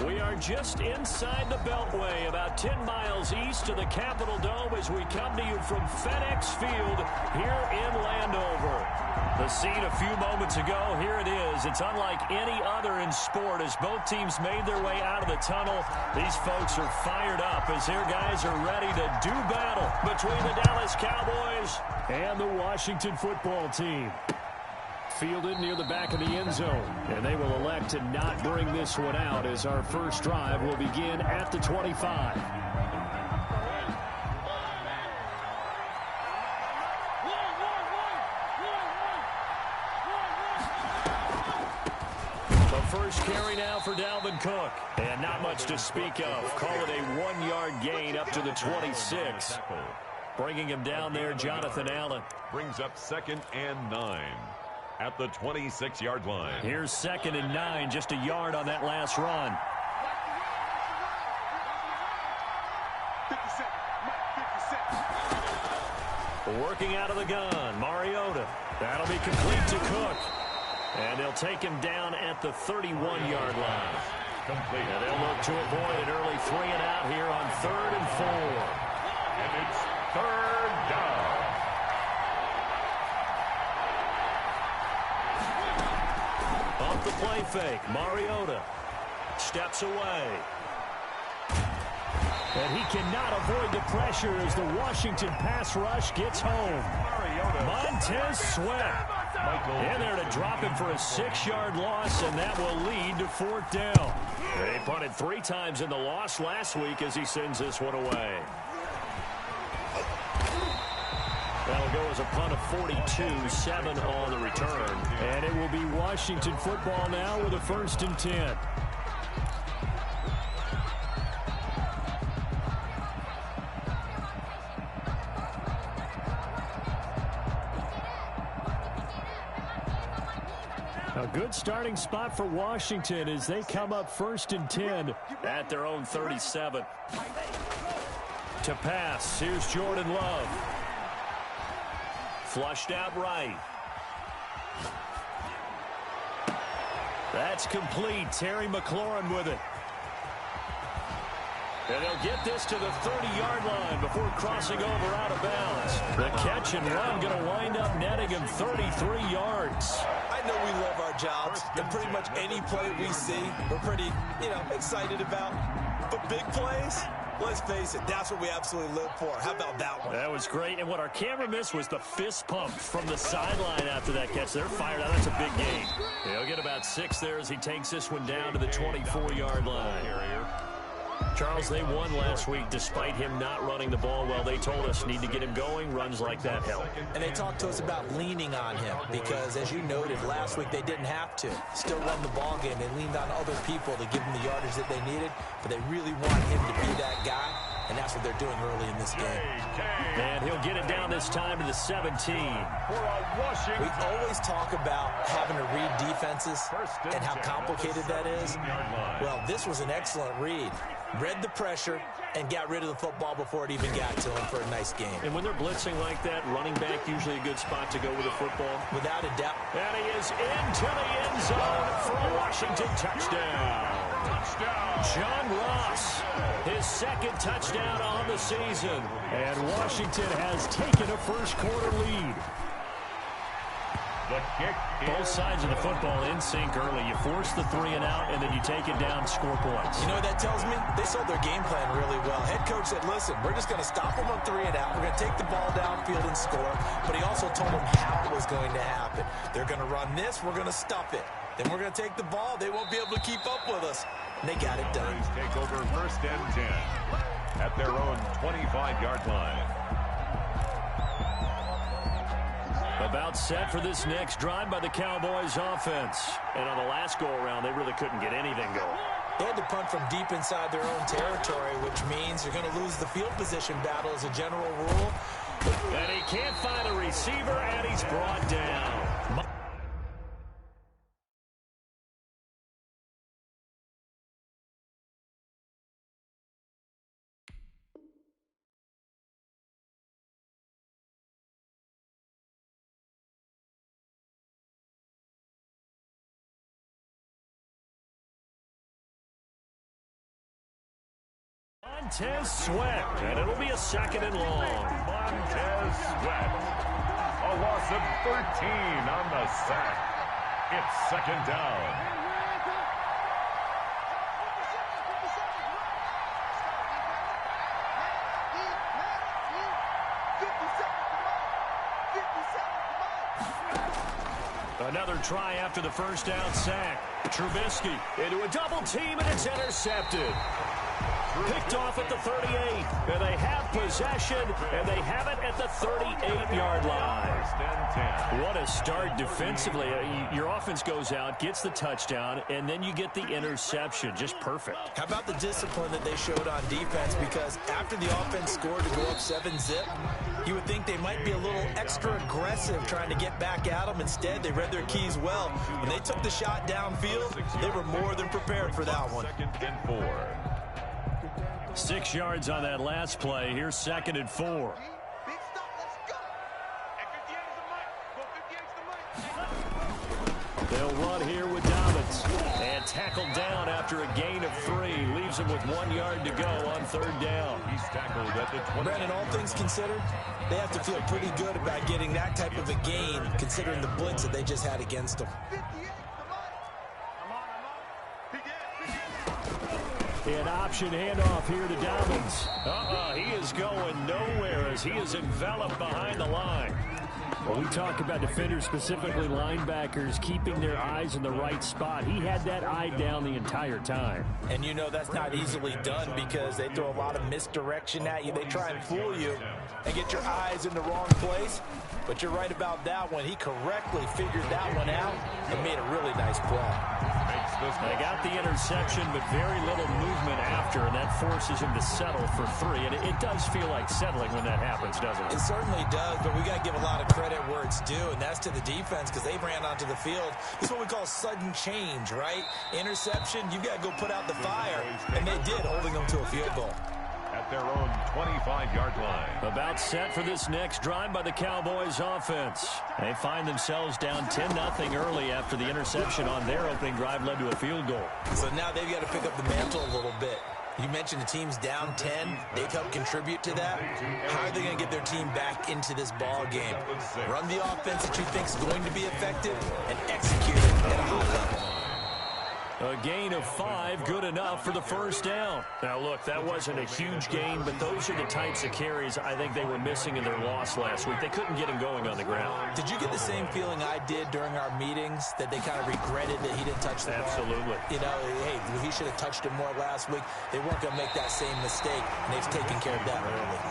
We are just inside the Beltway, about 10 miles east of the Capitol Dome as we come to you from FedEx Field here in Landover. The scene a few moments ago, here it is. It's unlike any other in sport as both teams made their way out of the tunnel. These folks are fired up as their guys are ready to do battle between the Dallas Cowboys and the Washington football team. Fielded near the back of the end zone, and they will elect to not bring this one out as our first drive will begin at the 25. The first carry now for Dalvin Cook, and not much to speak of. Call it a 1-yard gain up to the 26. Bringing him down there, Jonathan Allen. Brings up 2nd and 9. At the 26-yard line. Here's 2nd and 9, just a yard on that last run. 50 Working out of the gun, Mariota. That'll be complete to Cook. And they'll take him down at the 31-yard line. Complete. And they'll look to avoid an early 3 and out here on 3rd and 4. And it's 3rd down. Off the play fake, Mariota steps away. And he cannot avoid the pressure as the Washington pass rush gets home. Montez Sweat in there to drop him for a 6-yard loss, and that will lead to 4th down. They punted 3 times in the loss last week as he sends this one away. That'll go as a punt of 42, 7 on the return. And it will be Washington football now with a 1st and 10. A good starting spot for Washington as they come up 1st and 10 at their own 37. To pass, here's Jordan Love. Flushed out right. That's complete. Terry McLaurin with it. And they'll get this to the 30-yard line before crossing over out of bounds. The catch and run going to wind up netting him 33 yards. I know we love our jobs, and pretty much any play we see, we're pretty, excited about. But big plays, let's face it, that's what we absolutely live for. How about that one? That was great. And what our camera missed was the fist pump from the sideline after that catch. They're fired out. That's a big gain. He'll get about 6 there as he takes this one down to the 24-yard line. Charles, they won last week despite him not running the ball well. They told us need to get him going. Runs like that help. And they talked to us about leaning on him because, as you noted, last week they didn't have to. Still won the ball game. They leaned on other people to give them the yardage that they needed, but they really want him to be that guy, and that's what they're doing early in this game. And he'll get it down this time to the 17. We always talk about having to read defenses and how complicated that is. Well, this was an excellent read. Read the pressure and got rid of the football before it even got to him for a nice game. And when they're blitzing like that, running back usually a good spot to go with the football. Without a doubt. And he is into the end zone for a Washington touchdown. John Ross, his 2nd touchdown on the season. And Washington has taken a first-quarter lead. The kick. Both sides of the football in sync early. You force the 3 and out, and then you take it down, score points. You know what that tells me? They sold their game plan really well. Head coach said, listen, we're just going to stop them on 3 and out. We're going to take the ball downfield and score. But he also told them how it was going to happen. They're going to run this. We're going to stuff it. Then we're going to take the ball. They won't be able to keep up with us. And they got it done. Take over 1st and 10 at their own 25-yard line. About set for this next drive by the Cowboys offense. And on the last go-around, they really couldn't get anything going. They had to punt from deep inside their own territory, which means you're going to lose the field position battle as a general rule. And he can't find a receiver, and he's brought down. Montez Sweat, and it'll be a 2nd and long. Montez Sweat. A loss of 13 on the sack. It's 2nd down. Another try after the 1st down sack. Trubisky into a double team, and it's intercepted. Picked off at the 38, and they have possession, and they have it at the 38-yard line. What a start defensively. Your offense goes out, gets the touchdown, and then you get the interception. Just perfect. How about the discipline that they showed on defense? Because after the offense scored to go up 7-zip, you would think they might be a little extra aggressive trying to get back at them. Instead, they read their keys well. When they took the shot downfield, they were more than prepared for that one. 2nd and 4. 6 yards on that last play. Here's 2nd and 4. They'll run here with Dobbins. And tackled down after a gain of 3. Leaves him with 1 yard to go on 3rd down. He's tackled at the 20. Brandon, all things considered, they have to feel pretty good about getting that type of a gain, considering the blitz that they just had against them. An option handoff here to Dobbins. He is going nowhere as he is enveloped behind the line. Well, we talk about defenders, specifically linebackers, keeping their eyes in the right spot. He had that eye down the entire time. And you know that's not easily done because they throw a lot of misdirection at you. They try and fool you and get your eyes in the wrong place. But you're right about that one. He correctly figured that one out and made a really nice play. They got the interception, but very little movement after, and that forces him to settle for 3. And it does feel like settling when that happens, doesn't it? It certainly does, but we got to give a lot of credit where it's due, and that's to the defense because they ran onto the field. This is what we call sudden change, right? Interception, you got to go put out the fire, and they did, holding them to a field goal. At their own 25-yard line. About set for this next drive by the Cowboys offense. They find themselves down 10-0 early after the interception on their opening drive led to a field goal. So now they've got to pick up the mantle a little bit. You mentioned the team's down 10. They've helped contribute to that. How are they going to get their team back into this ball game? Run the offense that you think is going to be effective and execute it at a high level. A gain of 5, good enough for the 1st down. Now, look, that wasn't a huge gain, but those are the types of carries I think they were missing in their loss last week. They couldn't get him going on the ground. Did you get the same feeling I did during our meetings, that they kind of regretted that he didn't touch the ball? Absolutely. You know, hey, he should have touched it more last week. They weren't going to make that same mistake, and they've taken care of that early.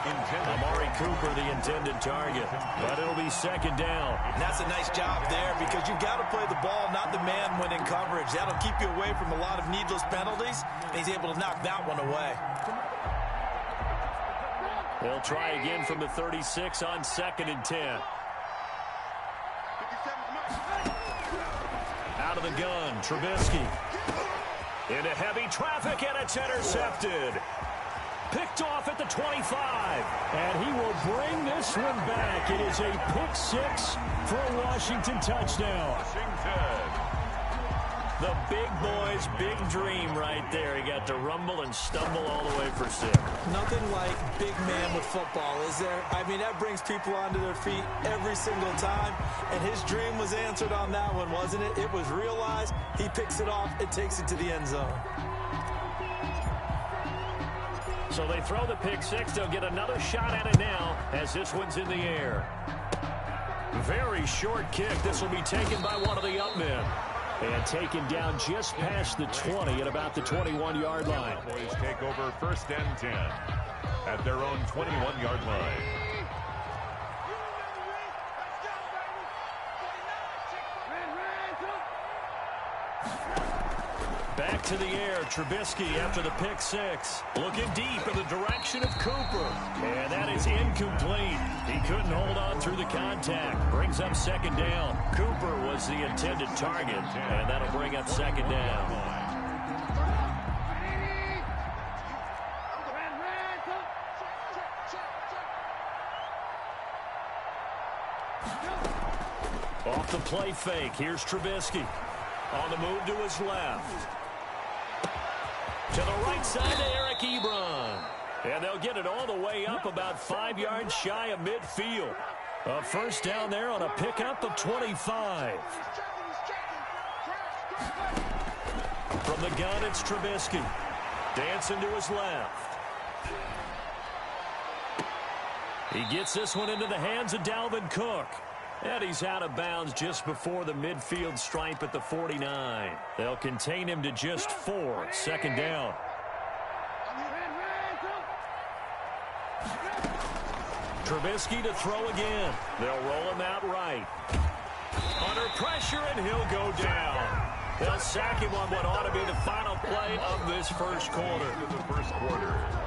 Amari Cooper, the intended target, but it'll be 2nd down. And that's a nice job there because you've got to play the ball, not the man when in coverage. That'll keep you away from a lot of needless penalties, and he's able to knock that one away. They'll try again from the 36 on 2nd and 10. Out of the gun, Trubisky. Into heavy traffic, and it's intercepted. Picked off at the 25, and he will bring this one back. It is a pick 6 for a Washington touchdown. The big boy's big dream right there. He got to rumble and stumble all the way for 6. Nothing like big man with football, is there? I mean, that brings people onto their feet every single time, and his dream was answered on that one, wasn't it? It was realized. He picks it off and takes it to the end zone. So they throw the pick 6. They'll get another shot at it now as this one's in the air. Very short kick. This will be taken by one of the up men. And taken down just past the 20 at about the 21-yard line. Cowboys take over 1st and 10 at their own 21-yard line. Back to the air, Trubisky after the pick 6. Looking deep in the direction of Cooper. And that is incomplete. He couldn't hold on through the contact. Brings up 2nd down. Cooper was the intended target, and that'll bring up 2nd down. Off the play fake, here's Trubisky. On the move to his left. To the right side to Eric Ebron. And they'll get it all the way up about 5 yards shy of midfield. A first down there on a pickup of 25. From the gun, it's Trubisky. Dancing to his left. He gets this one into the hands of Dalvin Cook. And he's out of bounds just before the midfield stripe at the 49. They'll contain him to just 4. Second down. Trubisky to throw again. They'll roll him out right. Under pressure, and he'll go down. They'll sack him on what ought to be the final play of this first quarter.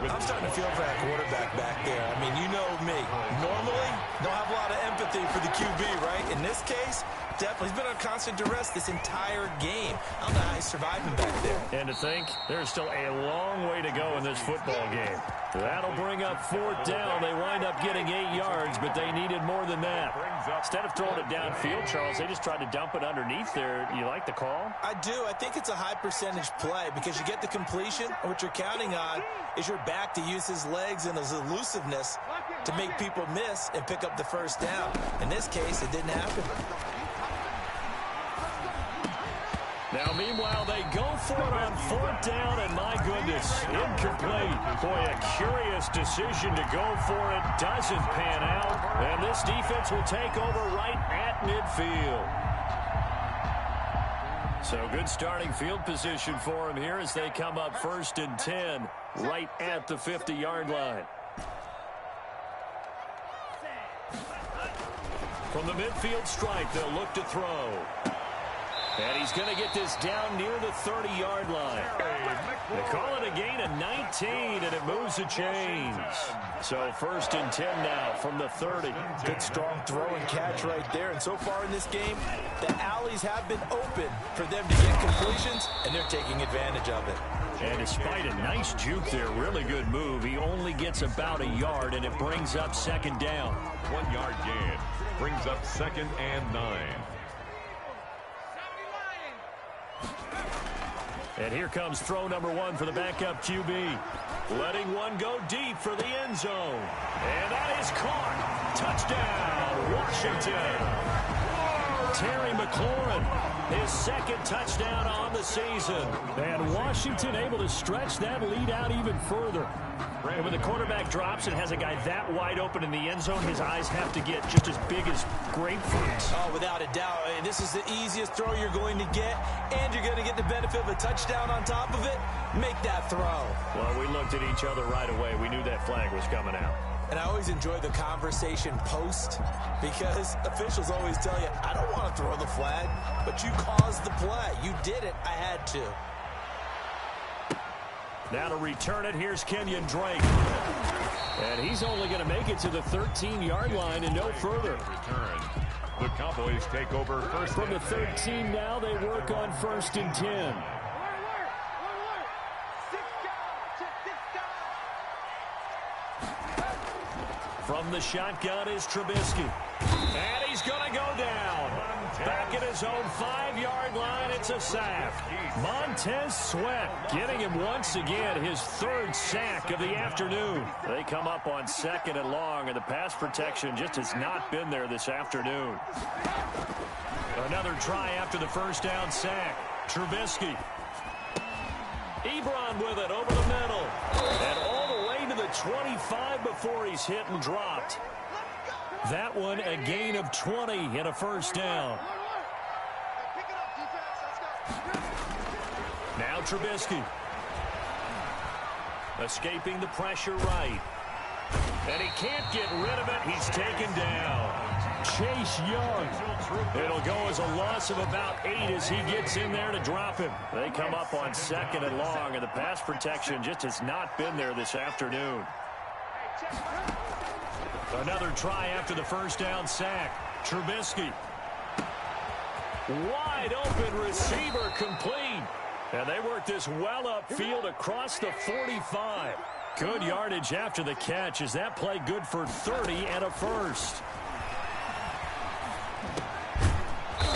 I'm starting to feel for that quarterback back there. I mean, you know me. Normally, don't have a lot of empathy for the QB, right? In this case, definitely. He's been on constant duress this entire game. I don't know how he's surviving back there. And to think, there's still a long way to go in this football game. That'll bring up 4th down. They wind up getting 8 yards, but they needed more than that. Instead of throwing it downfield, Charles, they just tried to dump it underneath there. You like the call? I do. I think it's a high percentage play because you get the completion, and what you're counting on is your back to use his legs and his elusiveness to make people miss and pick up the first down. In this case, it didn't happen. Now, meanwhile, they go for it on 4th down, and my goodness, incomplete. Boy, a curious decision to go for it. Doesn't pan out, and this defense will take over right at midfield. So good starting field position for him here as they come up 1st and 10, right at the 50-yard line. From the midfield stripe, they'll look to throw. And he's going to get this down near the 30-yard line. They call it a gain of 19, and it moves the chains. So 1st and 10 now from the 30. Good strong throw and catch right there. And so far in this game, the alleys have been open for them to get completions, and they're taking advantage of it. And despite a nice juke there, really good move, he only gets about a yard, and it brings up 2nd down. 1 yard gain brings up 2nd and 9. And here comes throw number 1 for the backup QB. Letting one go deep for the end zone. And that is caught. Touchdown, Washington. Terry McLaurin, his 2nd touchdown on the season. And Washington able to stretch that lead out even further. And when the quarterback drops and has a guy that wide open in the end zone, his eyes have to get just as big as grapefruits. Oh, without a doubt. And this is the easiest throw you're going to get, and you're going to get the benefit of a touchdown on top of it. Make that throw. Well, we looked at each other right away. We knew that flag was coming out. And I always enjoy the conversation post because officials always tell you, I don't want to throw the flag, but you caused the play. You did it. I had to. Now to return it, here's Kenyon Drake. And he's only going to make it to the 13-yard line and no further. Return. The Cowboys take over first. From the 13 now, they work on 1st and 10. From the shotgun is Trubisky. And he's going to go down. Back at his own 5-yard line, it's a sack. Montez Sweat getting him once again, his 3rd sack of the afternoon. They come up on 2nd and long, and the pass protection just has not been there this afternoon. Another try after the 1st down sack. Trubisky. Ebron with it over the middle. And all the way to the 25 before he's hit and dropped. That one a gain of 20 and a 1st down. Now Trubisky. Escaping the pressure right. And he can't get rid of it. He's taken down. Chase Young. It'll go as a loss of about 8 as he gets in there to drop him. They come up on 2nd and long, and the pass protection just has not been there this afternoon. Another try after the 1st down sack. Trubisky. Wide open receiver complete. And they work this well upfield across the 45. Good yardage after the catch. Is that play good for 30 and a 1st?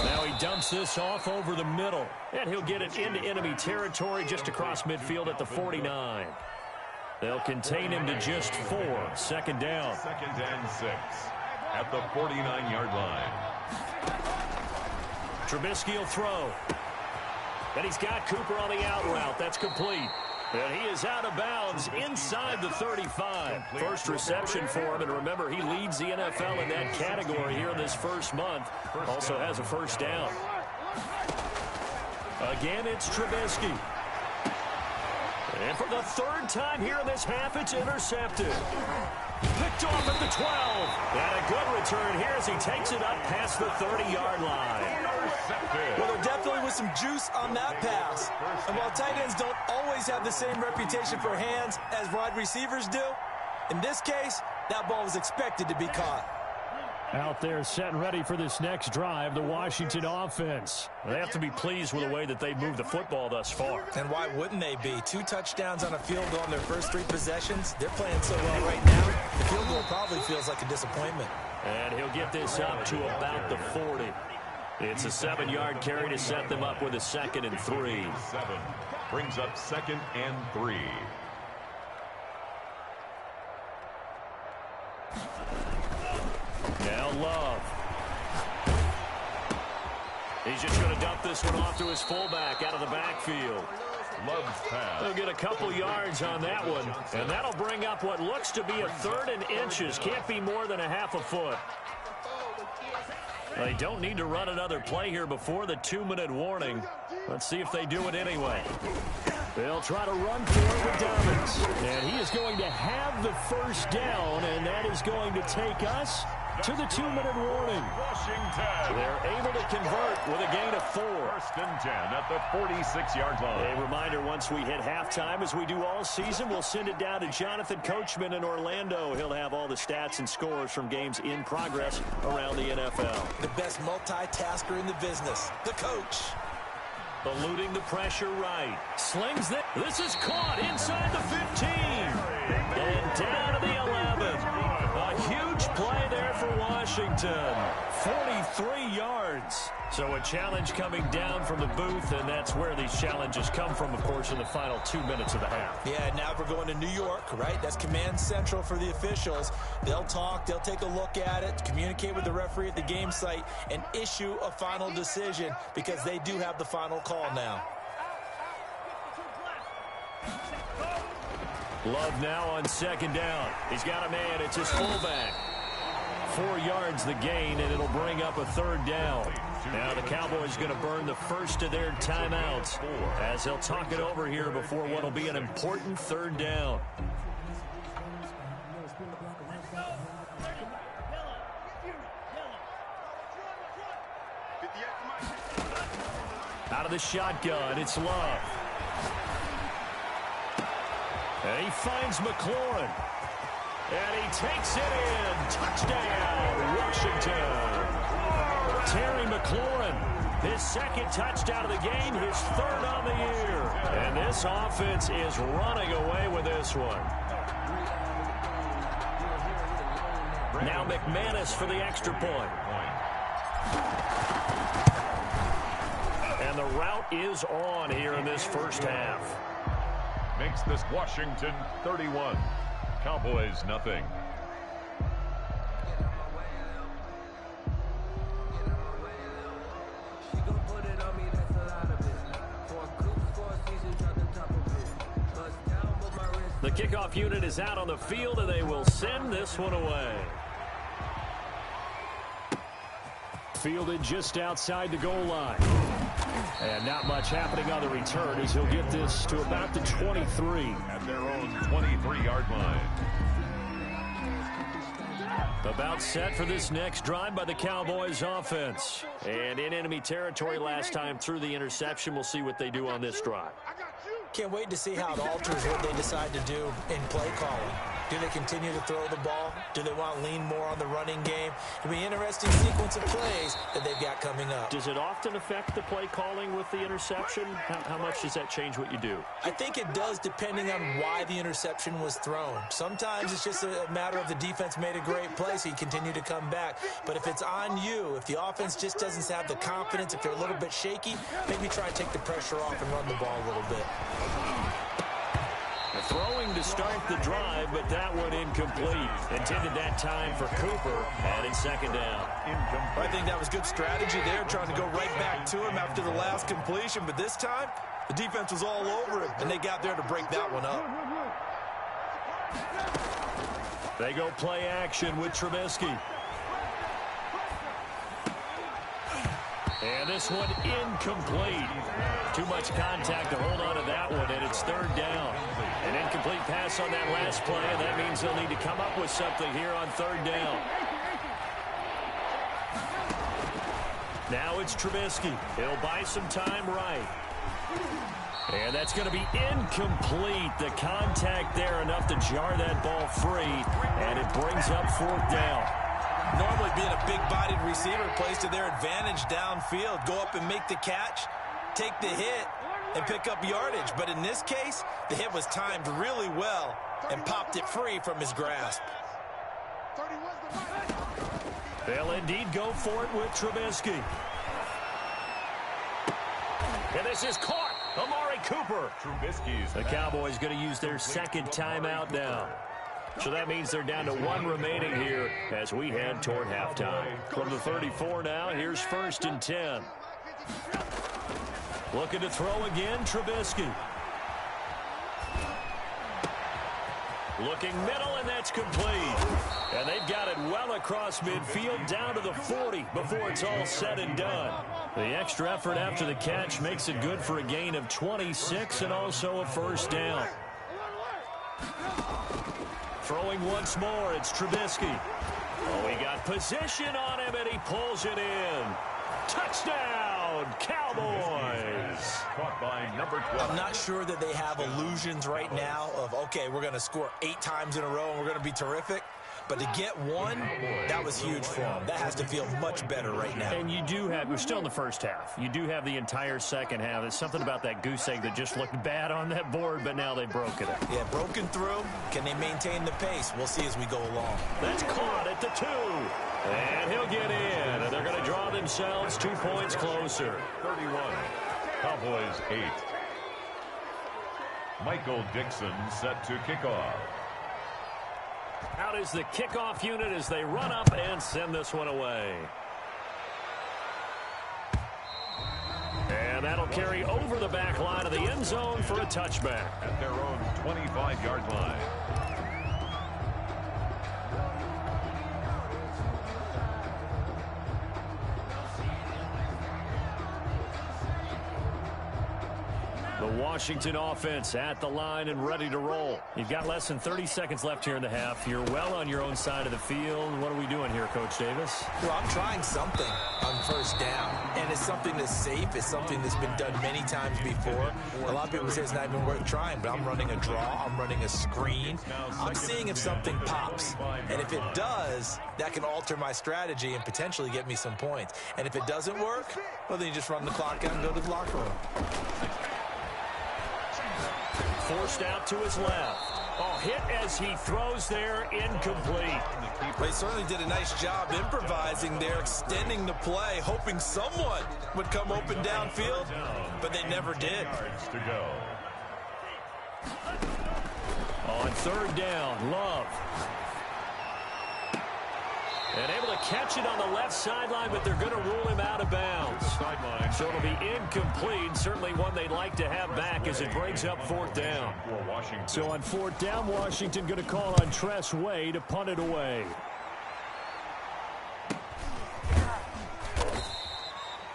Now he dumps this off over the middle. And he'll get it into enemy territory just across midfield at the 49. They'll contain him to just 4. Second down. 2nd and 6 at the 49-yard line. Trubisky will throw. And he's got Cooper on the out route. That's complete. And he is out of bounds inside the 35. First reception for him. And remember, he leads the NFL in that category here this first month. Also has a first down. Again, it's Trubisky. And for the 3rd time here in this half, it's intercepted. Picked off at the 12. And a good return here as he takes it up past the 30-yard line. Well, there definitely was some juice on that pass. And while tight ends don't always have the same reputation for hands as wide receivers do, in this case, that ball was expected to be caught. Out there set and ready for this next drive, the Washington offense. They have to be pleased with the way that they've moved the football thus far. And why wouldn't they be? 2 touchdowns on a field goal in their first 3 possessions. They're playing so well right now, the field goal probably feels like a disappointment. And he'll get this up to about the 40. It's a 7-yard carry to set them up with a 2nd and 3. 7 brings up 2nd and 3. Now Love. He's just going to dump this one off to his fullback out of the backfield. Love's pass. They'll get a couple yards on that one, and that'll bring up what looks to be a 3rd and inches. Can't be more than a half a foot. They don't need to run another play here before the 2-minute warning. Let's see if they do it anyway. They'll try to run for it with Dobbins. And he is going to have the first down, and that is going to take us to the 2-minute warning. Washington. They're able to convert with a gain of 4. 1st and 10 at the 46-yard line. A reminder, once we hit halftime, as we do all season, we'll send it down to Jonathan Coachman in Orlando. He'll have all the stats and scores from games in progress around the NFL. The best multitasker in the business, the coach. Eluding the pressure right. Slings this. This is caught inside the 15. And down to the 11. A huge play there for Washington. 43 yards. So a challenge coming down from the booth, and that's where these challenges come from, of course, in the final 2 minutes of the half. Yeah, now we're going to New York, right? That's command central for the officials. They'll talk, they'll take a look at it, communicate with the referee at the game site, and issue a final decision because they do have the final call now. Love now on 2nd down. He's got a man. It's his fullback. 4 yards the gain, and it'll bring up a 3rd down. Now the Cowboys going to burn the first of their timeouts as they'll talk it over here before what will be an important 3rd down. Out of the shotgun, it's Love. And he finds McLaurin. And he takes it in. Touchdown, Washington. Terry McLaurin, his 2nd touchdown of the game, his 3rd on the year. And this offense is running away with this one. Now McManus for the extra point. And the route is on here in this first half. Makes this Washington 31. Cowboys nothing. The kickoff unit is out on the field, and they will send this one away. Fielded just outside the goal line. And not much happening on the return as he'll get this to about the 23. At their own 23-yard line. About set for this next drive by the Cowboys offense. And in enemy territory last time through the interception. We'll see what they do on this drive. Can't wait to see how it alters what they decide to do in play calling. Do they continue to throw the ball? Do they want to lean more on the running game? It'll be an interesting sequence of plays that they've got coming up. Does it often affect the play calling with the interception? How much does that change what you do? I think it does, depending on why the interception was thrown. Sometimes it's just a matter of the defense made a great play, so you continue to come back. But if it's on you, if the offense just doesn't have the confidence, if they're a little bit shaky, maybe try and take the pressure off and run the ball a little bit. Throwing to start the drive, but that one incomplete. Intended that time for Cooper, and it's second down. I think that was good strategy there, trying to go right back to him after the last completion. But this time, the defense was all over him, and they got there to break that one up. They go play action with Trubisky. And this one incomplete. Too much contact to hold on to that one, and it's third down. An incomplete pass on that last play, and that means they'll need to come up with something here on third down. Now it's Trubisky. He'll buy some time right. And that's going to be incomplete. The contact there enough to jar that ball free, and it brings up fourth down. Normally being a big-bodied receiver plays to their advantage downfield. Go up and make the catch, take the hit, and pick up yardage. But in this case, the hit was timed really well and popped it free from his grasp. They'll indeed go for it with Trubisky. And this is caught. Amari Cooper. The Cowboys going to use their second timeout now. So that means they're down to one remaining here as we head toward halftime. From the 34 now, here's 1st and 10. Looking to throw again, Trubisky. Looking middle, and that's complete. And they've got it well across midfield down to the 40 before it's all said and done. The extra effort after the catch makes it good for a gain of 26 and also a first down. Throwing once more, it's Trubisky. Oh, he got position on him, and he pulls it in. Touchdown, Cowboys. Caught by number 12. I'm not sure that they have illusions right now of, okay, we're going to score 8 times in a row and we're going to be terrific. But to get one, that was huge for them. That has to feel much better right now. And you do have, we're still in the first half. You do have the entire second half. There's something about that goose egg that just looked bad on that board, but now they've broken it. Yeah, broken through. Can they maintain the pace? We'll see as we go along. That's caught at the 2. And he'll get in. And they're going to draw themselves 2 points closer. 31. Cowboys 8. Michael Dixon set to kick off. Out is the kickoff unit as they run up and send this one away. And that'll carry over the back line of the end zone for a touchback. At their own 25-yard line. The Washington offense at the line and ready to roll. You've got less than 30 seconds left here in the half. You're well on your own side of the field. What are we doing here, Coach Davis? Well, I'm trying something on first down, and it's something that's safe. It's something that's been done many times before. A lot of people say it's not even worth trying, but I'm running a draw. I'm running a screen. I'm seeing if something pops, and if it does, that can alter my strategy and potentially get me some points. And if it doesn't work, well, then you just run the clock out and go to the locker room. Forced out to his left. Oh, hit as he throws there, incomplete. Well, he certainly did a nice job improvising there, extending the play, hoping someone would come open downfield, but they never did. To go. On third down, Love. And able to catch it on the left sideline, but they're going to rule him out of bounds. So it'll be incomplete. Certainly one they'd like to have back as it brings up fourth down. So on fourth down, Washington going to call on Tress Way to punt it away.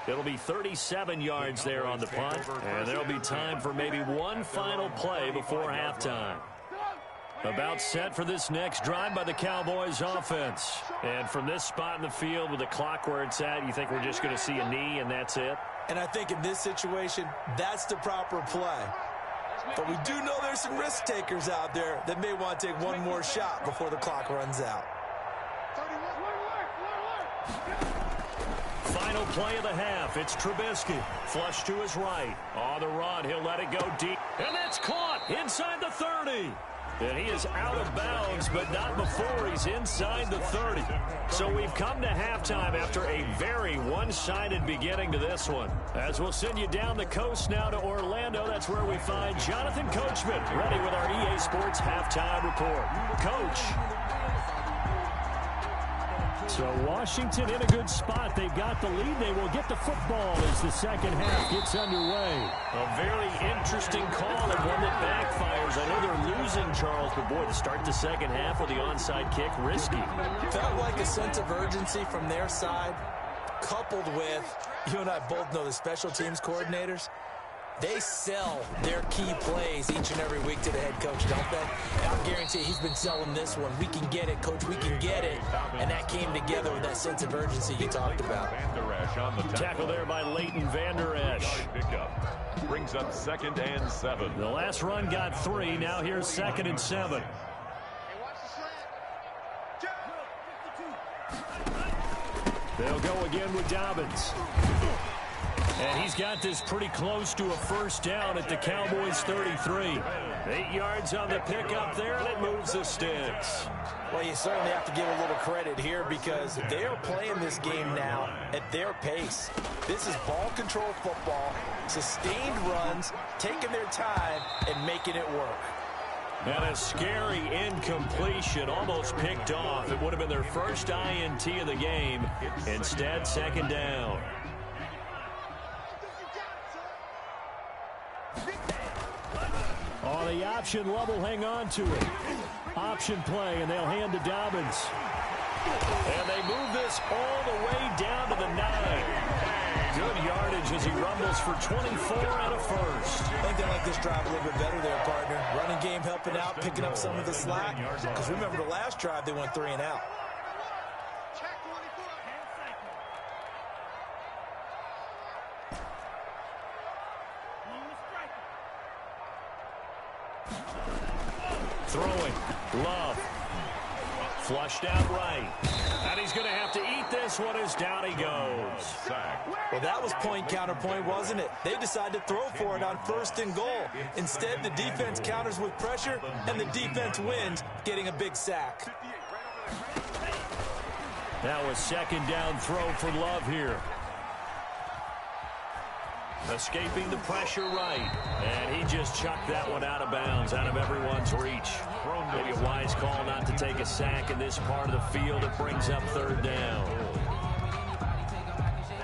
It'll be 37 yards there on the punt, and there'll be time for maybe one final play before halftime. About set for this next drive by the Cowboys offense. And from this spot in the field with the clock where it's at, you think we're just going to see a knee and that's it? And I think in this situation, that's the proper play. But we do know there's some risk takers out there that may want to take one more shot before the clock runs out. Final play of the half. It's Trubisky. Flush to his right. On the run, he'll let it go deep. And that's caught inside the 30. And he is out of bounds, but not before he's inside the 30. So we've come to halftime after a very one-sided beginning to this one. As we'll send you down the coast now to Orlando, that's where we find Jonathan Coachman, ready with our EA Sports halftime report. Coach. So Washington in a good spot. They've got the lead. They will get the football as the second half gets underway. A very interesting call and one that backfires. I know they're losing, Charles, but boy, to start the second half with the onside kick, risky. Felt like a sense of urgency from their side, coupled with, you and I both know the special teams coordinators. They sell their key plays each and every week to the head coach, don't they? And I'll guarantee he's been selling this one. We can get it, coach. We can get it. And that came together with that sense of urgency you talked about. Tackle there by Leighton Vander Esch. Brings up 2nd and 7. The last run got 3. Now here's 2nd and 7. They'll go again with Dobbins. And he's got this pretty close to a first down at the Cowboys 33. 8 yards on the pickup there, and it moves the sticks. Well, you certainly have to give a little credit here because they are playing this game now at their pace. This is ball control football, sustained runs, taking their time, and making it work. And a scary incompletion, almost picked off. It would have been their first INT of the game. Instead, 2nd down. On the option level, hang on to it. Option play, and they'll hand to Dobbins. And they move this all the way down to the 9. Good yardage as he rumbles for 24 and a first. I think they like this drive a little bit better there, partner. Running game helping out, picking up some of the slack. Because remember the last drive, they went 3 and out. Throwing. Love. Flushed out right. And he's going to have to eat this one as down he goes. Well, that was point counterpoint, wasn't it? They decided to throw for it on 1st and goal. Instead, the defense counters with pressure, and the defense wins, getting a big sack. That was 2nd down throw for Love here. Escaping the pressure right. And he just chucked that one out of bounds, out of everyone's reach. Maybe a wise call not to take a sack in this part of the field. It brings up 3rd down.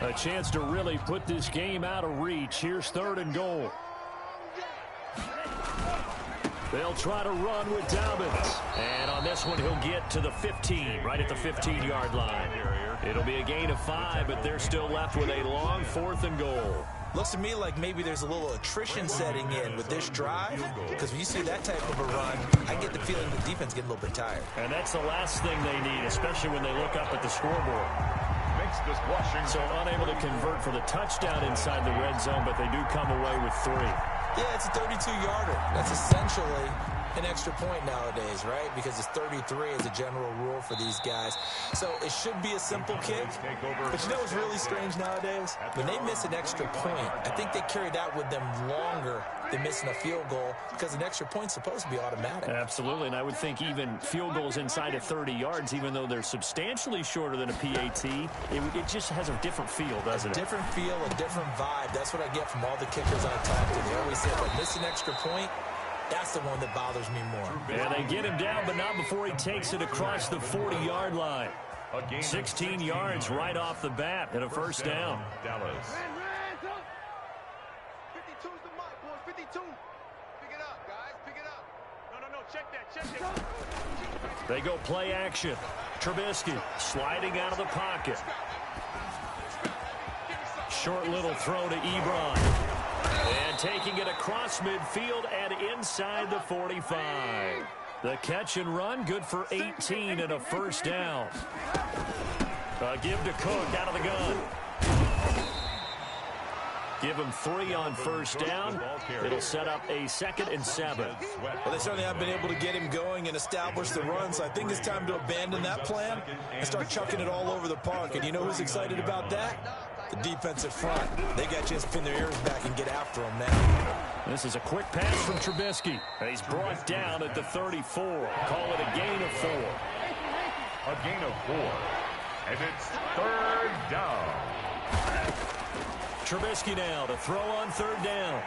A chance to really put this game out of reach. Here's 3rd and goal. They'll try to run with Dobbins. And on this one, he'll get to the 15, right at the 15-yard line. It'll be a gain of 5, but they're still left with a long 4th and goal. Looks to me like maybe there's a little attrition setting in with this drive, because when you see that type of a run, I get the feeling the defense getting a little bit tired. And that's the last thing they need, especially when they look up at the scoreboard. So unable to convert for the touchdown inside the red zone, but they do come away with 3. Yeah, it's a 32-yarder. That's essentially an extra point nowadays, right? Because it's 33 as a general rule for these guys. So it should be a simple kick. But you know what's really strange nowadays? When they miss an extra point, I think they carry that with them longer than missing a field goal because an extra point's supposed to be automatic. Absolutely, and I would think even field goals inside of 30 yards, even though they're substantially shorter than a PAT, it just has a different feel, doesn't it? A different feel, a different vibe. That's what I get from all the kickers I talk to. They always say, if I miss an extra point, that's the one that bothers me more. Yeah, they get him down, but not before he takes it across the 40-yard line. 16 yards right off the bat and a first down. Dallas. 52's the mark, boys. 52. Pick it up, guys. Pick it up. No. Check that. They go play action. Trubisky sliding out of the pocket. Short little throw to Ebron. And taking it across midfield and inside the 45. The catch and run, good for 18 and a first down. Give to Cook out of the gun. Give him 3 on first down. It'll set up a 2nd and 7. Well, they certainly have been able to get him going and establish the run, so I think it's time to abandon that plan and start chucking it all over the park. And you know who's excited about that? The defensive front. They got a chance to pin their ears back and get after him now. This is a quick pass from Trubisky. He's brought down at the 34. Call it a gain of 4. A gain of 4. And it's 3rd down. Trubisky now to throw on 3rd down.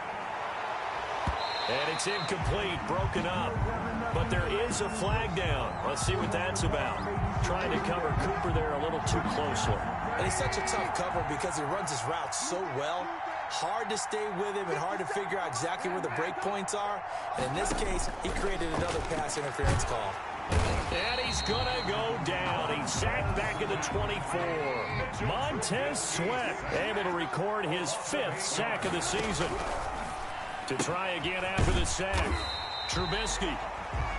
And it's incomplete, broken up. But there is a flag down. Let's see what that's about. Trying to cover Cooper there a little too closely. And he's such a tough cover because he runs his routes so well. Hard to stay with him and hard to figure out exactly where the break points are. And in this case, he created another pass interference call. And he's going to go down. He's sacked back at the 24. Montez Sweat able to record his 5th sack of the season. To try again after the sack. Trubisky.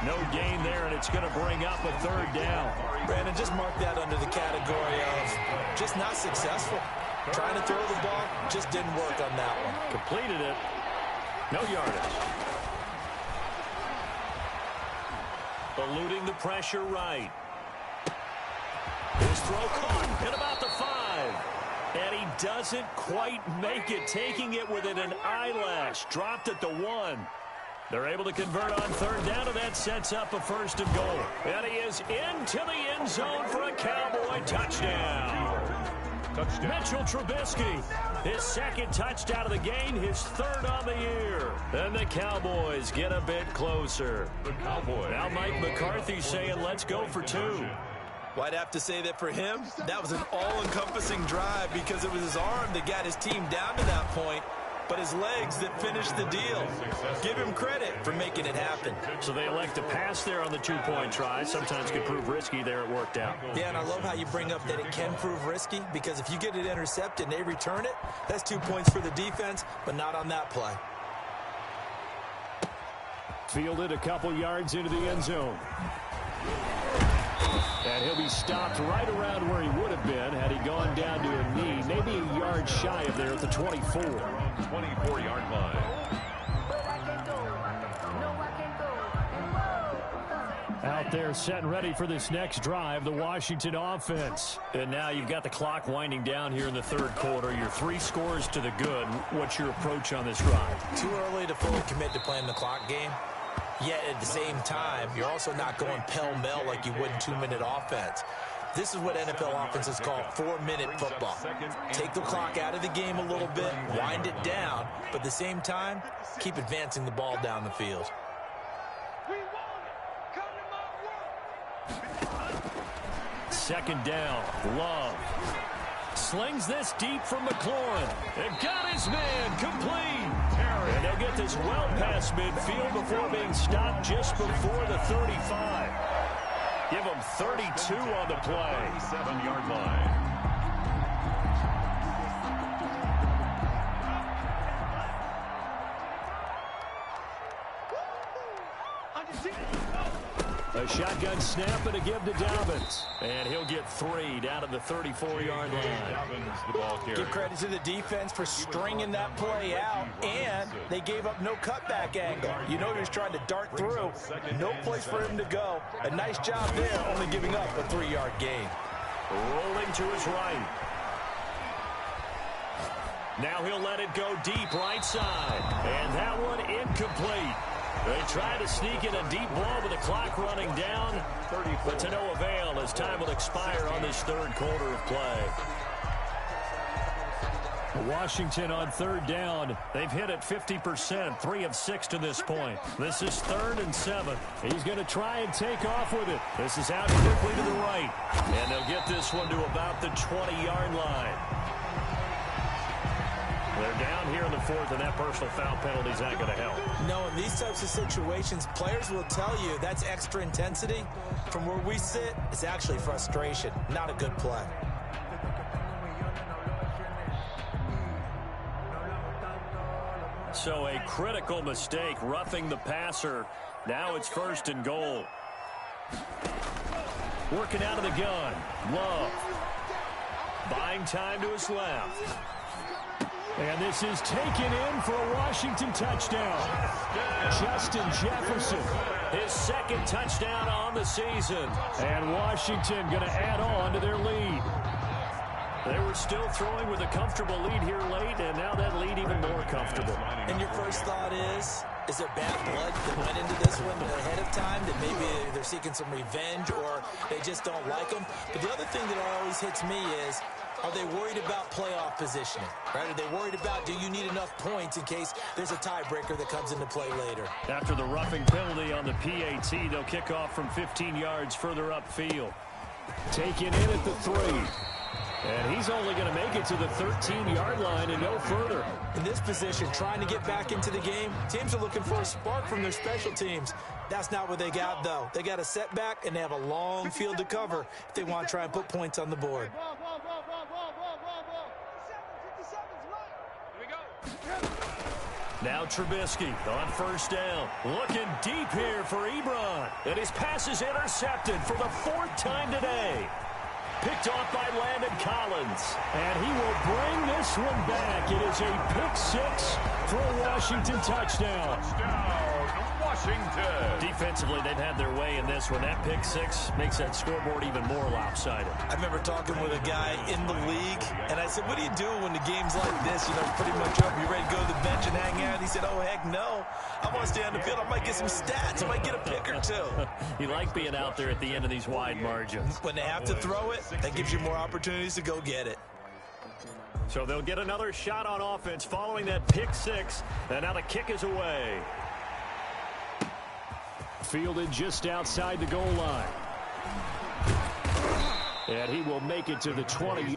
No gain there, and it's going to bring up a 3rd down. Brandon, just mark that under the category of just not successful. Trying to throw the ball, just didn't work on that one. Completed it. No yardage. Eluding the pressure right. His throw caught at about the 5. And he doesn't quite make it, taking it within an eyelash. Dropped at the 1. They're able to convert on 3rd down, and that sets up a 1st and goal. And he is into the end zone for a Cowboy touchdown. Mitchell Trubisky, his 2nd touchdown of the game, his 3rd on the year. And the Cowboys get a bit closer. The Cowboys. Now Mike McCarthy saying, let's go for 2. Well, I'd have to say that for him, that was an all-encompassing drive because it was his arm that got his team down to that point, but his legs that finished the deal. Give him credit for making it happen. So they elect to pass there on the 2-point try. Sometimes can prove risky there. It worked out. Yeah, and I love how you bring up that it can prove risky because if you get it intercepted and they return it, that's 2 points for the defense, but not on that play. Fielded a couple yards into the end zone. And he'll be stopped right around where he would have been had he gone down to a knee, maybe a yard shy of there at the 24. 24-yard line. Out there set and ready for this next drive, the Washington offense. And now you've got the clock winding down here in the 3rd quarter. Your 3 scores to the good. What's your approach on this drive? Too early to fully commit to playing the clock game. Yet at the same time, you're also not going pell-mell like you would in 2-minute offense. This is what NFL offenses call 4-minute football. Take the clock out of the game a little bit, wind it down, but at the same time, keep advancing the ball down the field. 2nd down, Love. Slings this deep from McLaurin. And got his man complete. And they'll get this well past midfield before being stopped just before the 35. Give them 32 on the play. 7-yard line. A shotgun snap and a give to Dobbins. And he'll get 3 down to the 34-yard line. Give credit to the defense for stringing that play out, and they gave up no cutback angle. You know he was trying to dart through. No place for him to go. A nice job there, only giving up a 3-yard gain. Rolling to his right. Now he'll let it go deep right side. And that one incomplete. They try to sneak in a deep ball with the clock running down, but to no avail as time will expire on this 3rd quarter of play. Washington on 3rd down. They've hit it 50%, 3 of 6 to this point. This is 3rd and 7. He's going to try and take off with it. This is out quickly to the right. And they'll get this one to about the 20-yard line. They're down here in the 4th, and that personal foul penalty is not going to help. No, in these types of situations, players will tell you that's extra intensity. From where we sit, it's actually frustration, not a good play. So a critical mistake, roughing the passer. Now it's 1st and goal. Working out of the gun. Love. Buying time to his left. And this is taken in for a Washington touchdown. Justin Jefferson, his second touchdown on the season. And Washington going to add on to their lead. They were still throwing with a comfortable lead here late, and now that lead even more comfortable. And your first thought is there bad blood that went into this one ahead of time, that maybe they're seeking some revenge or they just don't like them? But the other thing that always hits me is, are they worried about playoff positioning? Right? Are they worried about, do you need enough points in case there's a tiebreaker that comes into play later? After the roughing penalty on the PAT, they'll kick off from 15 yards further upfield. Taken in at the 3. And he's only going to make it to the 13-yard line and no further. In this position, trying to get back into the game, teams are looking for a spark from their special teams. That's not what they got, though. They got a setback, and they have a long field to cover if they want to try and put points on the board. Now Trubisky on first down. Looking deep here for Ebron. And his pass is intercepted for the 4th time today. Picked off by Landon Collins. And he will bring this one back. It is a pick-6 for a Washington touchdown. Washington. Defensively, they've had their way in this one. That pick-6 makes that scoreboard even more lopsided. I remember talking with a guy in the league, and I said, what do you do when the game's like this? You know, pretty much up. You ready to go to the bench and hang out? And he said, oh, heck no. I want to stay on the field. I might get some stats. I might get a pick or two. You like being out there at the end of these wide margins. When they have to throw it, that gives you more opportunities to go get it. So they'll get another shot on offense following that pick-6. And now the kick is away. Fielded just outside the goal line. And he will make it to the 20.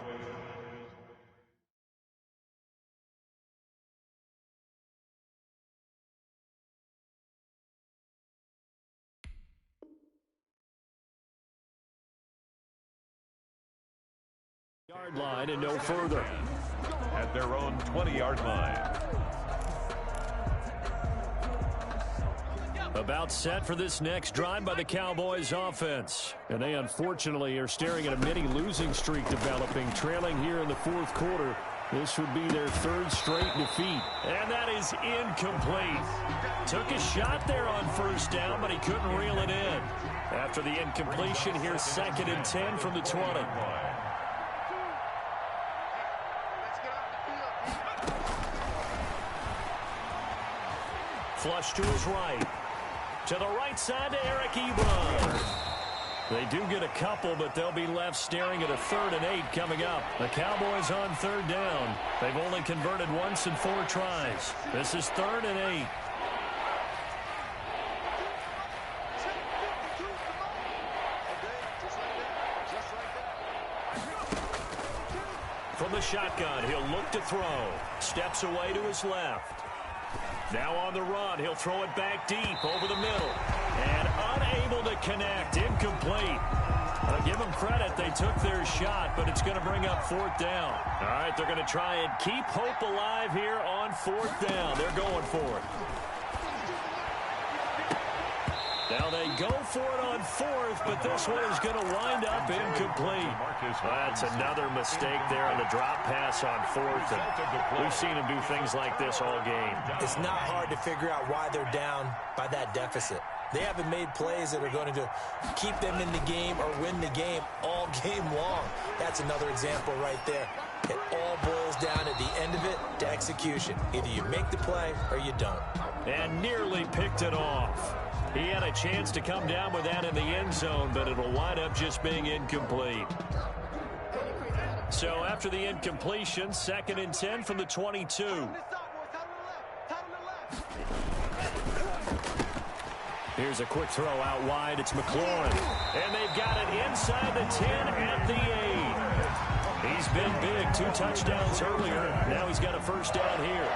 Yard line and no further. At their own 20-yard line. About set for this next drive by the Cowboys offense. And they unfortunately are staring at a mini losing streak developing, trailing here in the 4th quarter. This would be their 3rd straight defeat. And that is incomplete. Took a shot there on first down, but he couldn't reel it in. After the incompletion, here's 2nd and 10 from the 20. Flush to his right. To the right side to Eric Ebron. They do get a couple, but they'll be left staring at a 3rd and 8 coming up. The Cowboys on 3rd down. They've only converted once in 4 tries. This is 3rd and 8. From the shotgun, he'll look to throw. Steps away to his left. Now on the run, he'll throw it back deep over the middle. And unable to connect, incomplete. I'll give them credit, they took their shot, but it's going to bring up 4th down. All right, they're going to try and keep hope alive here on 4th down. They're going for it. Now they go for it on 4th, but this one is going to wind up incomplete. That's another mistake there on the drop pass on 4th. And we've seen him do things like this all game. It's not hard to figure out why they're down by that deficit. They haven't made plays that are going to keep them in the game or win the game all game long. That's another example right there. It all boils down at the end of it to execution. Either you make the play or you don't. And nearly picked it off. He had a chance to come down with that in the end zone, but it'll wind up just being incomplete. So after the incompletion, 2nd and 10 from the 22. Here's a quick throw out wide. It's McLaurin. And they've got it inside the 10 at the 8. He's been big. 2 touchdowns earlier. Now he's got a first down here.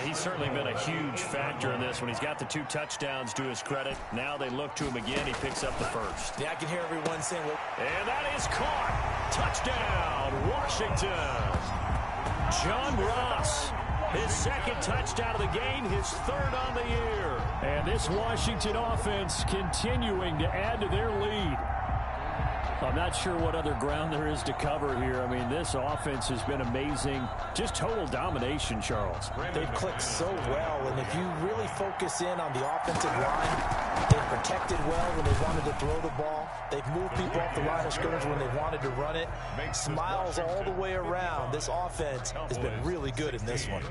He's certainly been a huge factor in this when he's got the 2 touchdowns to his credit. Now they look to him again. He picks up the first. Yeah, I can hear everyone saying, well, and that is caught. Touchdown, Washington. John Ross, his 2nd touchdown of the game, his 3rd on the year. And this Washington offense continuing to add to their lead. I'm not sure what other ground there is to cover here. I mean, this offense has been amazing. Just total domination, Charles. They've clicked so well, and if you really focus in on the offensive line, they've protected well when they wanted to throw the ball. They've moved people off the line of scrimmage when they wanted to run it. Smiles all the way around. This offense has been really good in this one.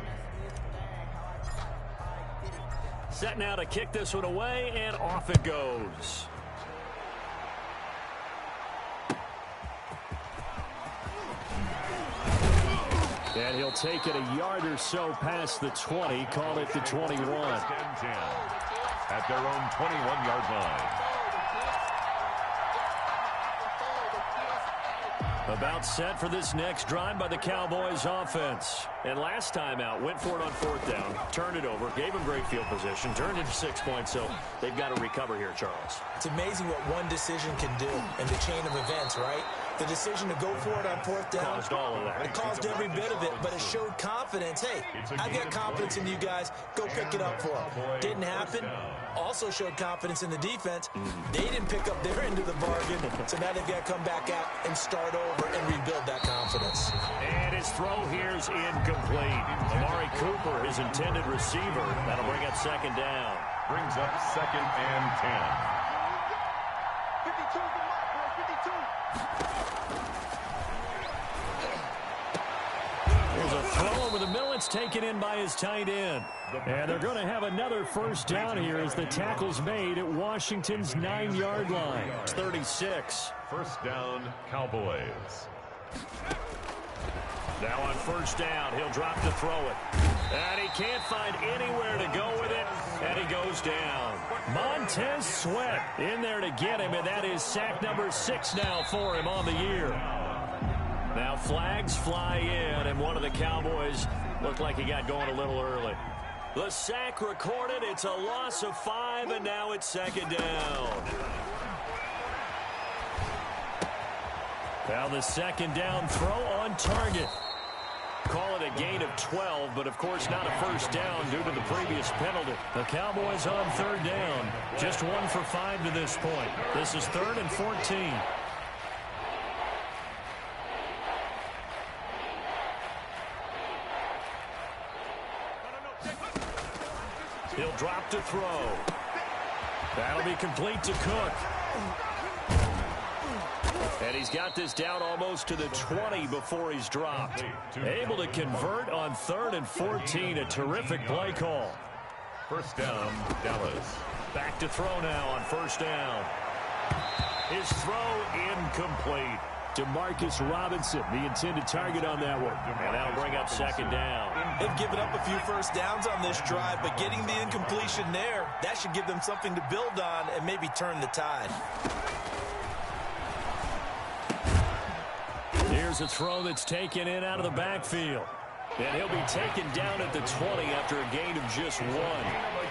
Set now to kick this one away, and off it goes. And he'll take it a yard or so past the 20, call it the 21. At their own 21-yard line. About set for this next drive by the Cowboys offense. And last time out, went for it on 4th down, turned it over, gave them great field position, turned it to 6 points, so they've got to recover here, Charles. It's amazing what one decision can do in the chain of events, right? The decision to go for it on 4th down. Caused all of that. It caused every bit of it, but it showed confidence. Hey, I've got confidence in you guys. Go pick it up for them. Didn't happen. Also showed confidence in the defense. They didn't pick up their end of the bargain, so now they've got to come back out and start over and rebuild that confidence. And his throw here is incomplete. Amari Cooper, his intended receiver. That'll bring up 2nd down. Brings up 2nd and 10. 52 for Mike, boys, 52. There's a throw over the middle. It's taken in by his tight end. And they're going to have another 1st down here as the tackle's made at Washington's 9-yard line. It's 36. 1st down, Cowboys. Now on 1st down, he'll drop to throw it. And he can't find anywhere to go with it, and he goes down. Montez Sweat in there to get him, and that is sack number 6 now for him on the year. Now flags fly in, and one of the Cowboys looked like he got going a little early. The sack recorded. It's a loss of 5, and now it's 2nd down. Now the 2nd down throw on target. Call it a gain of 12, but of course not a 1st down due to the previous penalty. The Cowboys on 3rd down. Just 1 for 5 to this point. This is 3rd and 14. He'll drop to throw. That'll be complete to Cook. And he's got this down almost to the 20 before he's dropped. Able to convert on 3rd and 14. A terrific play call. 1st down, Dallas. Back to throw now on 1st down. His throw incomplete. DeMarcus Robinson, the intended target on that one. And that'll bring up 2nd down. They've given up a few 1st downs on this drive, but getting the incompletion there, that should give them something to build on and maybe turn the tide. Here's a throw that's taken in out of the backfield. And he'll be taken down at the 20 after a gain of just 1.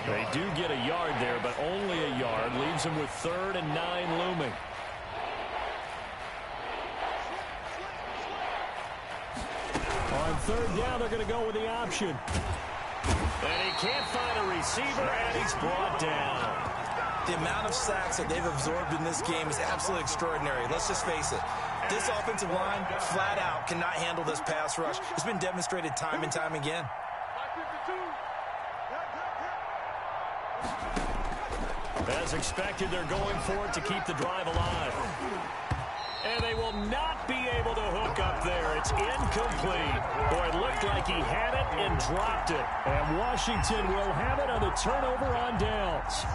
They do get a yard there, but only a yard. Leaves them with 3rd and 9 looming. On 3rd down, they're going to go with the option. And he can't find a receiver, and he's brought down. The amount of sacks that they've absorbed in this game is absolutely extraordinary. Let's just face it. This offensive line, flat out, cannot handle this pass rush. It's been demonstrated time and time again. As expected, they're going for it to keep the drive alive. And they will not be able to hook up there. It's incomplete. Boy, it looked like he had it and dropped it. And Washington will have it on the turnover on downs.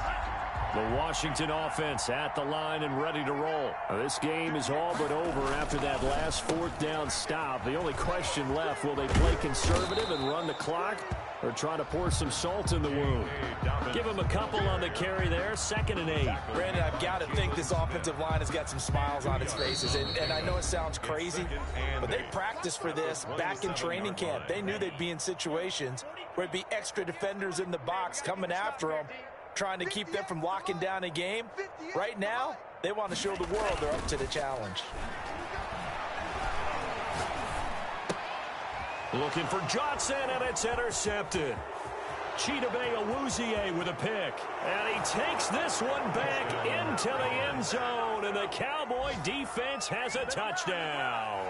The Washington offense at the line and ready to roll. This game is all but over after that last 4th down stop. The only question left, will they play conservative and run the clock or try to pour some salt in the wound? Give him a couple on the carry there, 2nd and 8. Brandon, I've got to think this offensive line has got some smiles on its faces. And I know it sounds crazy, but they practiced for this back in training camp. They knew they'd be in situations where it'd be extra defenders in the box coming after them, trying to keep them from locking down a game. Right now, they want to show the world they're up to the challenge. Looking for Johnson, and it's intercepted. Chidobe with a pick. And he takes this one back into the end zone. And the Cowboy defense has a touchdown.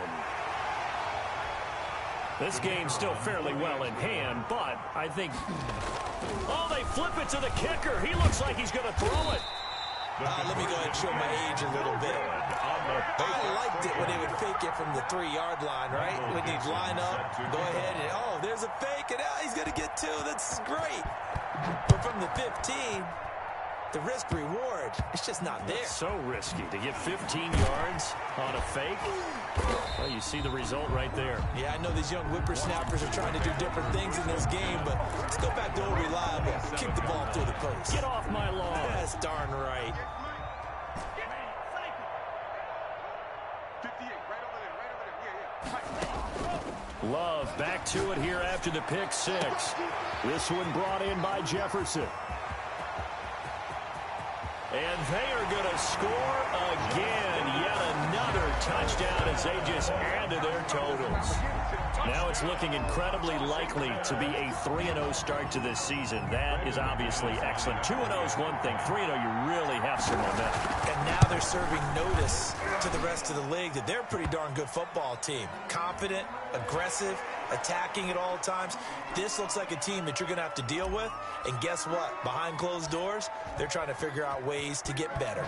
This game's still fairly well in hand, but I think... Oh, they flip it to the kicker. He looks like he's going to throw it. Let me go ahead and show my age a little bit. I liked it when they would fake it from the 3-yard line, right? When they'd line up, go ahead and, oh, there's a fake, and he's going to get 2. That's great. But from the 15, the risk-reward, it's just not there. It's so risky to get 15 yards on a fake. Well, you see the result right there. Yeah, I know these young whippersnappers are trying to do different things in this game, but let's go back to old reliable. Kick the ball through the post. Get off my lawn. That's darn right. Love back to it here after the pick 6. This one brought in by Jefferson. And they are going to score again. Yet another touchdown as they just add to their totals. Now it's looking incredibly likely to be a 3-0 start to this season. That is obviously excellent. 2-0 is one thing. 3-0, you really have some momentum. And now they're serving notice to the rest of the league that they're a pretty darn good football team. Confident, aggressive, attacking at all times. This looks like a team that you're going to have to deal with. And guess what? Behind closed doors, they're trying to figure out ways to get better.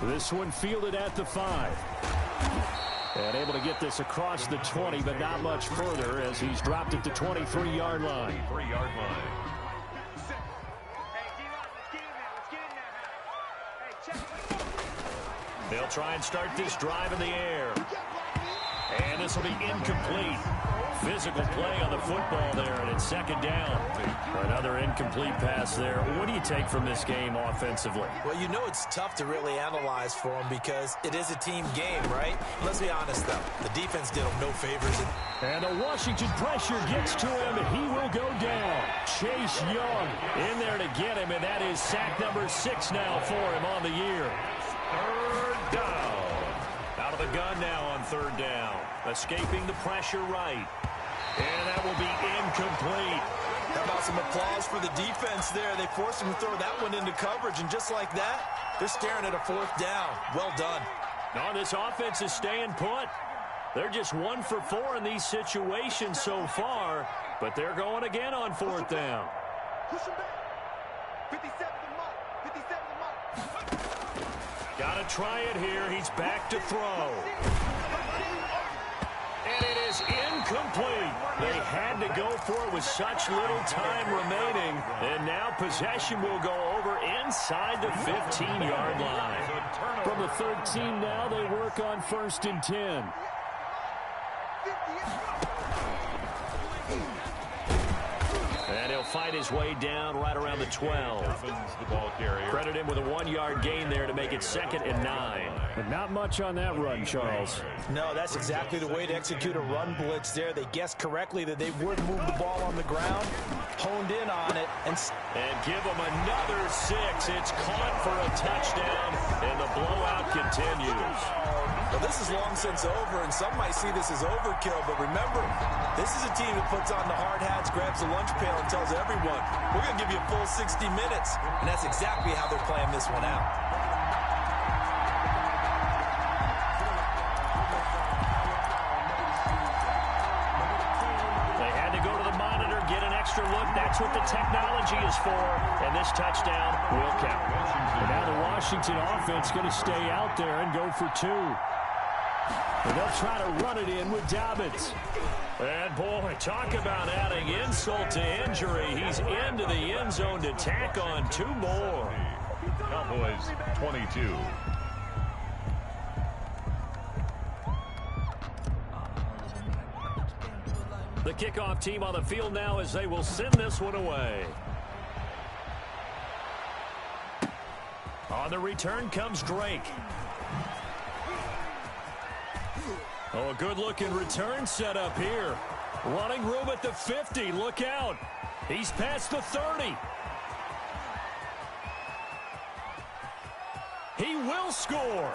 This one fielded at the 5. And able to get this across the 20, but not much further as he's dropped at the 23-yard line. 3-yard line. They'll try and start this drive in the air. And this will be incomplete. Physical play on the football there, and it's second down. Another incomplete pass there. What do you take from this game offensively? Well, you know it's tough to really analyze for them because it is a team game, right? Let's be honest, though. The defense did them no favors. And the Washington pressure gets to him, and he will go down. Chase Young in there to get him, and that is sack number 6 now for him on the year. Third down. Out of the gun now on third down. Escaping the pressure right. And that will be incomplete. How about some applause for the defense there? They forced him to throw that one into coverage, and just like that, they're staring at a 4th down. Well done. No, this offense is staying put. They're just 1 for 4 in these situations so far, but they're going again on 4th down. Push him back. 57 to Mike. 57 to Mike. Got to try it here. He's back to throw. And it is incomplete. They had to go for it with such little time remaining. And now possession will go over inside the 15-yard line. From the 13 now, they work on 1st and 10. And he'll fight his way down right around the 12. Credit him with a 1-yard gain there to make it 2nd and 9. But not much on that run, Charles. No, that's exactly the way to execute a run blitz there. They guessed correctly that they would move the ball on the ground, honed in on it, and give them another 6. It's caught for a touchdown, and the blowout continues. Well, this is long since over, and some might see this as overkill, but remember, this is a team that puts on the hard hats, grabs the lunch pail, and tells everyone, we're going to give you a full 60 minutes, and that's exactly how they're playing this one out. They had to go to the monitor, get an extra look. That's what the technology is for, and this touchdown will count. And now the Washington offense going to stay out there and go for 2. And they'll try to run it in with Dobbins. And, boy, talk about adding insult to injury. He's into the end zone to tack on 2 more. Cowboys 22. The kickoff team on the field now as they will send this one away. On the return comes Drake. Oh, a good-looking return set up here. Running room at the 50. Look out. He's past the 30. He will score.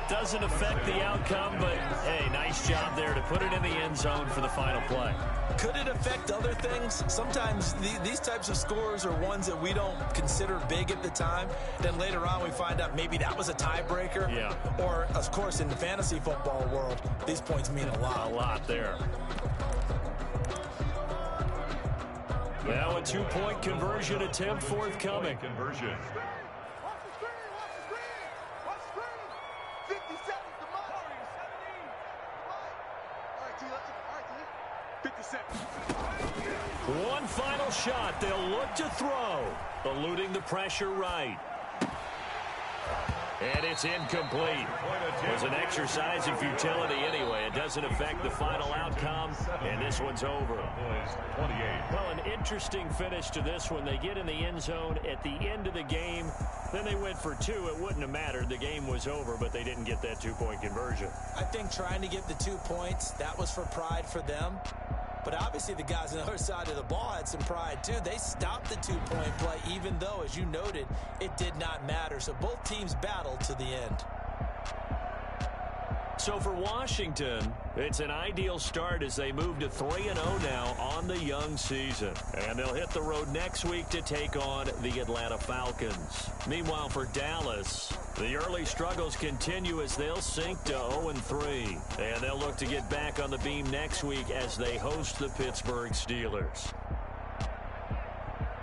Doesn't affect the outcome, but, hey, nice job there to put it in the end zone for the final play. Could it affect other things? Sometimes these types of scores are ones that we don't consider big at the time. Then later on we find out maybe that was a tiebreaker. Yeah. Or, of course, in the fantasy football world, these points mean a lot. A lot there. Now a two-point conversion attempt forthcoming. Conversion. Watch the screen, watch the screen. Watch the screen. 50 seconds to mine. 17. All right, T. All right, T. 50 seconds. One final shot. They'll look to throw. Eluding the pressure right. And it's incomplete. It was an exercise in futility anyway. It doesn't affect the final outcome, and this one's over. Well, an interesting finish to this one. They get in the end zone at the end of the game. Then they went for two. It wouldn't have mattered. The game was over, but they didn't get that two-point conversion. I think trying to get the 2 points, that was for pride for them. But obviously the guys on the other side of the ball had some pride too. They stopped the two-point play even though, as you noted, it did not matter. So both teams battled to the end. So for Washington, it's an ideal start as they move to 3-0 now on the young season. And they'll hit the road next week to take on the Atlanta Falcons. Meanwhile, for Dallas, the early struggles continue as they'll sink to 0-3. And they'll look to get back on the beam next week as they host the Pittsburgh Steelers.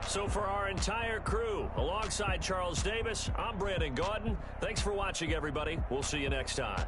So for our entire crew, alongside Charles Davis, I'm Brandon Gaudin. Thanks for watching, everybody. We'll see you next time.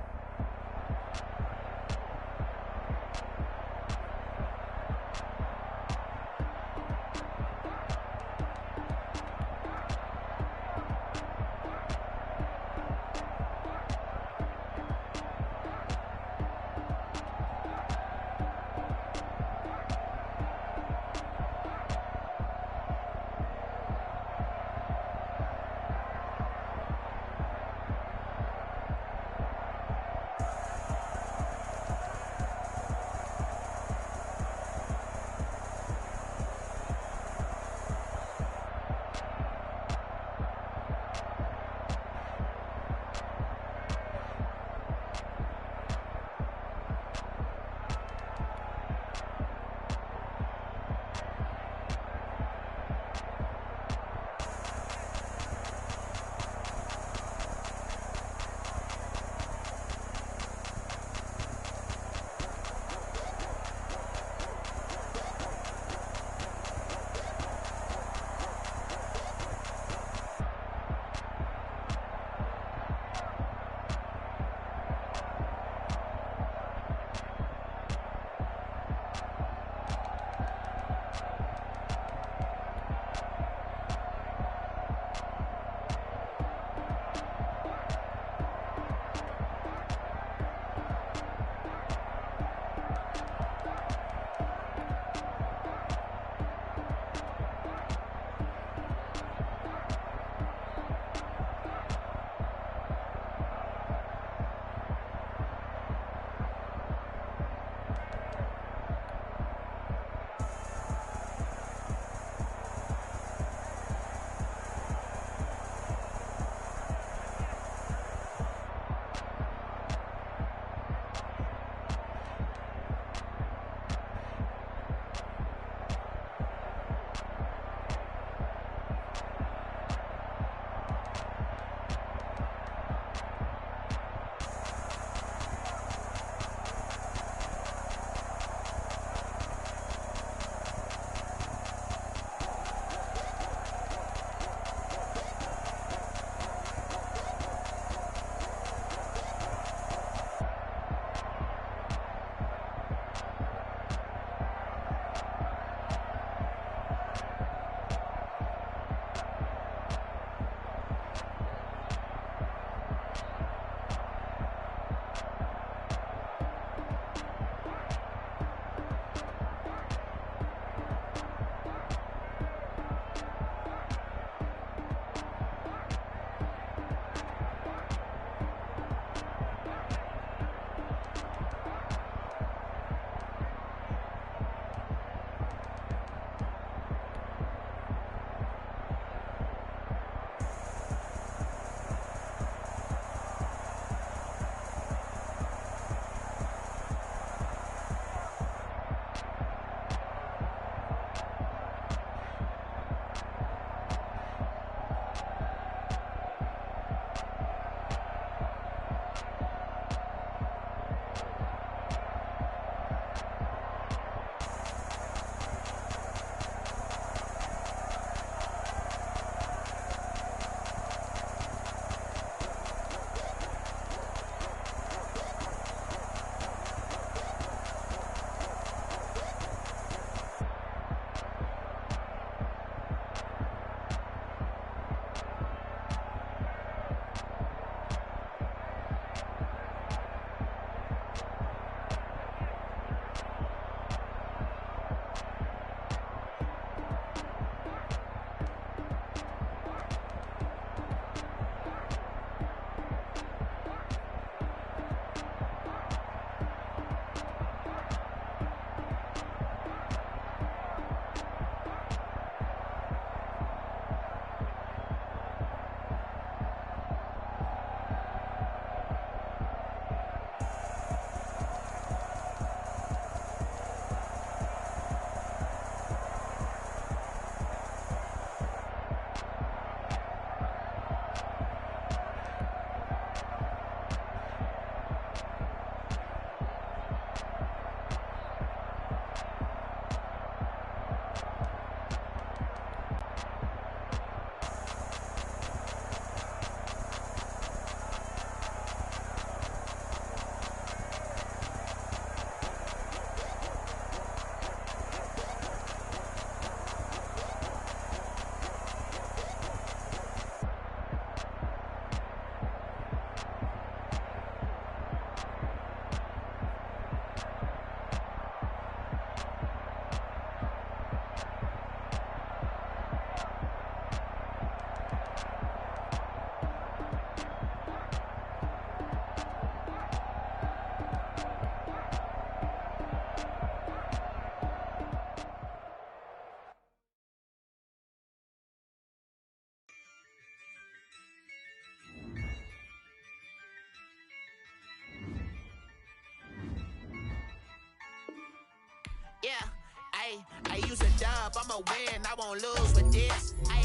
Ay, I use a dub, I'ma win, I won't lose with this. Ay,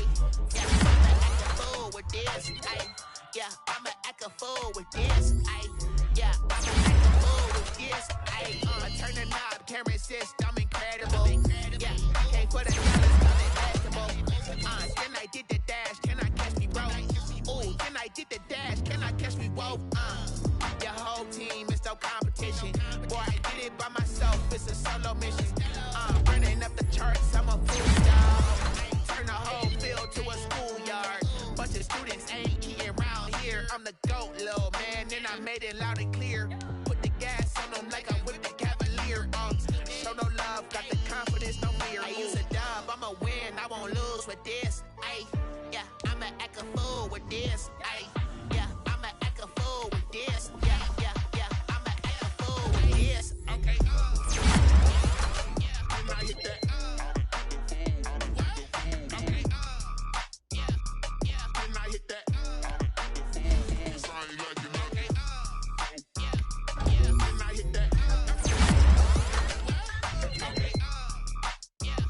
yeah, I'ma act a fool with this. Ay, yeah, I'ma act a fool with this. Ay, yeah, I'ma act a fool with this. Ay, turn the knob, camera assist, I'm incredible. Yeah, can't put a dollar, unacceptable. Then I did the dash, can I catch me, bro? Ooh, then I did the dash, can I catch me, whoa? Your whole team is no competition. Boy, I did it by myself, it's a solo mission. Running up the charts, I'm a fool, dog. Turn the whole field to a schoolyard. Bunch of students ain't eating around here. I'm the GOAT, little man, and I made it loud and clear. Put the gas on them like I'm with the Cavalier. Show no love, got the confidence, no fear. I use a dub, I'ma win, I won't lose with this. Ay, yeah, I'ma act a fool with this. Ay, yeah, I'ma act a fool with this. Yeah, yeah, yeah, I'ma act a fool with this. Okay. And I hit that. Okay. Yeah, yeah. And I hit that. Sorry, like you know. Okay. Yeah, yeah. And I hit that. Okay. Yeah,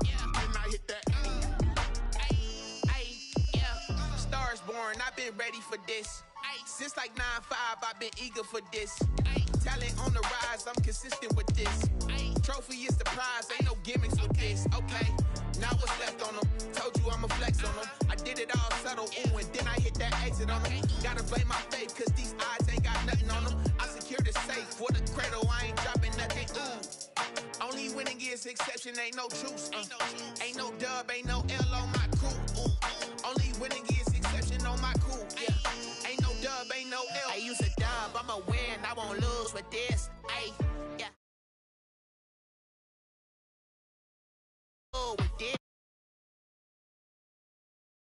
yeah. And I hit that. Ay, yeah. Stars born, I've been ready for this. Since like 9-5, I've been eager for this. Talent on the rise, I'm consistent with this. Trophy is the prize, ain't no gimmicks with this. Okay, now what's left on them? Told you I'ma flex on them. I did it all subtle, ooh, and then I hit that exit on them. Gotta blame my faith, cause these odds ain't got nothing on them. I secured the safe for the cradle, I ain't dropping nothing, ooh. Only winning is exception, ain't no truce. Ain't no dub, ain't no L on my crew. Ooh. Only winning is exception on my crew. Yeah. Ain't no dub, ain't no L. I use a dub, I'ma win, I won't lose with this.